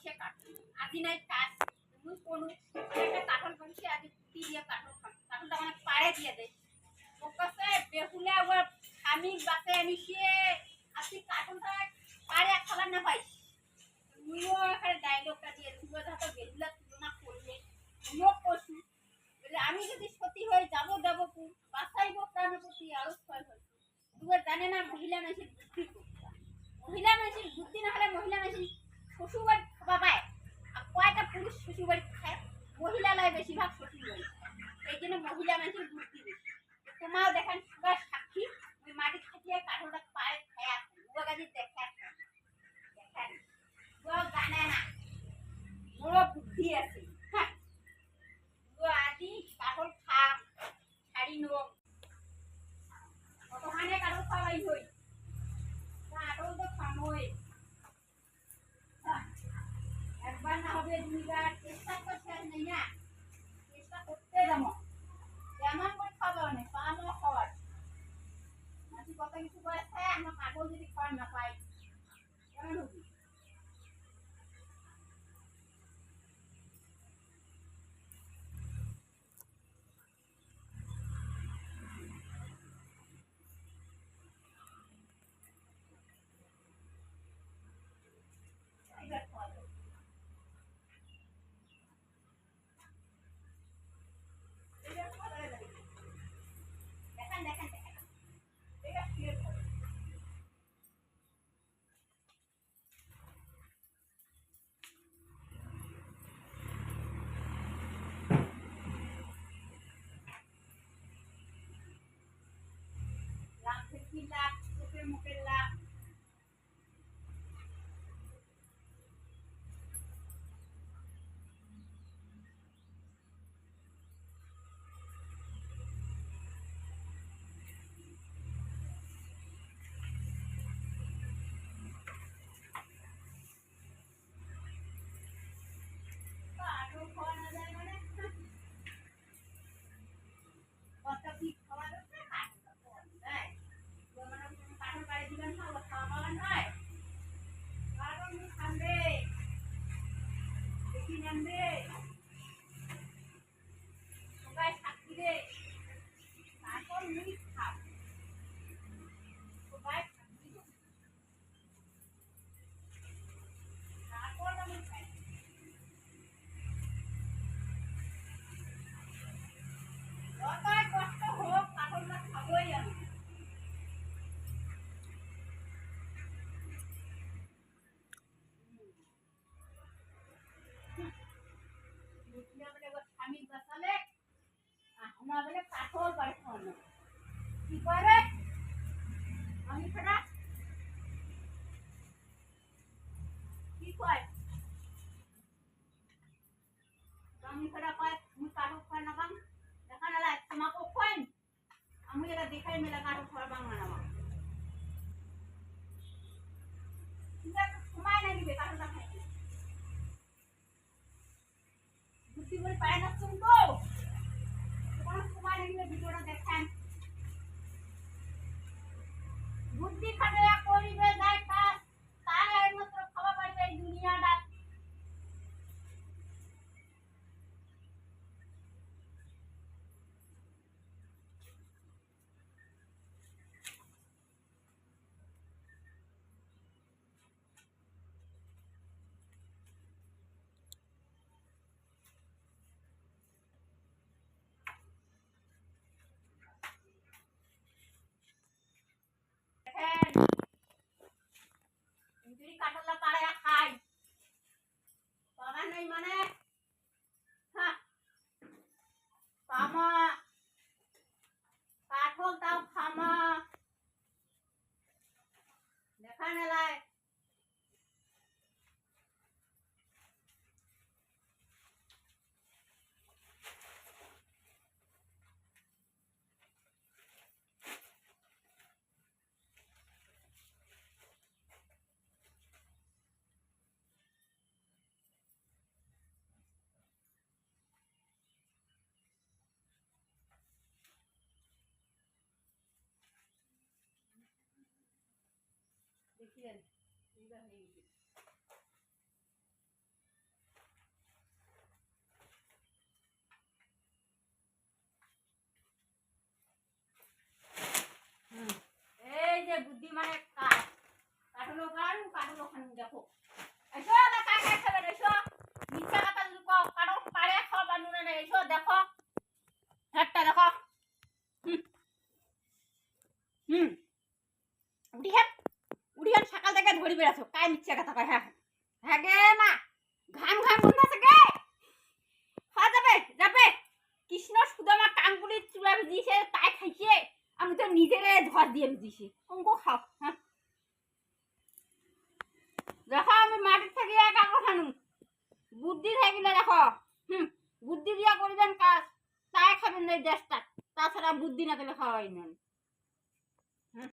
সে কাটল আজি নাই কাজ তুমি কোনো একটা কাঠল বলছি আজি কুটি দিয়ে কাঠল কাঠলটা মানে পাড়ে দিয়ে দেয় ও কাছে বেহুলে আবার আমি বাসে আনিছে আজি কাঠলটা পাড়ে খাবার না পাই তুইও এখানে ডায়লগটা দিয়ে তুইও যত বেহুলা তুলনা করলে তুইও কষু বলে আমি যদি সত্যি হয়ে যাবো দেবো বাসাইব প্রাণপতি আরো ক্ষয় হয়েছে তুই জানে না মহিলা মানুষের বুদ্ধি মহিলা মানুষের বুদ্ধি না হলে মহিলা মানুষের শ্বশুরবাড়ি খাওয়া পায় আর কয়টা পুরুষ শ্বশুরবাড়ি খায় মহিলা লাই বেশিরভাগ শ্বশুরবাড়ি এই জন্য মহিলা মানুষের বুদ্ধি বেশি তোমাও দেখেন সবার সাক্ষী ওই মাটি খাটিয়ে কাঠোটা পায়ে খায় আছে উগাগাজি দেখে দেখেন ও জানে না বড় বুদ্ধি আছে হ্যাঁ ও আদি কাঠল খাম ছাড়ি নো কতখানে কাঠল খাওয়াই হই কাঠল তো খামই একবার না হবে দুইবার চেষ্টা করতে নেই না চেষ্টা করতে যাবো যেমন করে খাবো না পামও খাওয়ার মাটি কত কিছু করেছে আমরা কাঠল যদি খাওয়ার না পাই কেমন হবে দেখেন দেখেন দেখেন এটা ক্লিয়ার করো লাভ থেকে লাভ চোখের মুখের লাভ আরো খাওয়া না যায় মানে কত কি খাওয়া যাচ্ছে কাঠটা দেয় মানে কাঠের বাড়ি দিবেন না খাওয়া পাবেন হয় কারণ খাবে দেখি নামবে সবাই সাক্ষী রে তারপর মুড়ি খাব সবাই সাক্ষী তারপর আমি খাই যতই কষ্ট হোক কাঠলটা খাবই আমি বুঝলে বলে স্বামী বাঁচালে আমার বলে কাঠল বাড়ি খাওয়ানো কি করে আমি সেটা কি কয় আমি সেটা কয় তুমি কাঠল খায় না বাং দেখা না তোমাকে কয় আমি এটা দেখাই মেলা কাঠল খাওয়ার বাংলা না ঠিক আছে সময় না দিবে কাঠলটা খাইতে বুদ্ধি করে পায় না শুনবো কোনো সময় না দিবে ভিডিওটা দেখেন বুদ্ধি খাটাইয়া করিবে যায় কাজ তাই একমাত্র খাওয়া পারবে এই দুনিয়াটা দেখেন যদি কাঠলা পাড়াইয়া খাই পাবা নাই মানে হ্যাঁ পামা কাঠল তাও খামা দেখা নেলায় দেখিলেন এইবার হয়ে গেছে খানু কাটলো খানু দেখো এসো না কাকা খাবে এসো মিথ্যা কথা যদি কও কারো পাড়ে খাওয়া নুনে না এসো দেখো হাতটা দেখো হুম হুম উড়িহান সকাল থেকে ধরি বেড়াছো কাই মিথ্যা কথা কয় হ্যাঁ হ্যাঁ গে মা ঘাম ঘাম বন্ধ গে খাওয়া যাবে যাবে কৃষ্ণ সুদামা কানগুলি চূড়া দিয়েছে তাই খাইছে আমি তো নিজেরে ধর দিয়ে দিয়েছি অঙ্ক খাও হ্যাঁ দেখো আমি মাটির থেকে একা খানু বুদ্ধি থাকিলে দেখো বুদ্ধি দিয়া করবেন কাজ তাই খাবেন এই দেশটা তাছাড়া বুদ্ধি না পেলে খাওয়াই না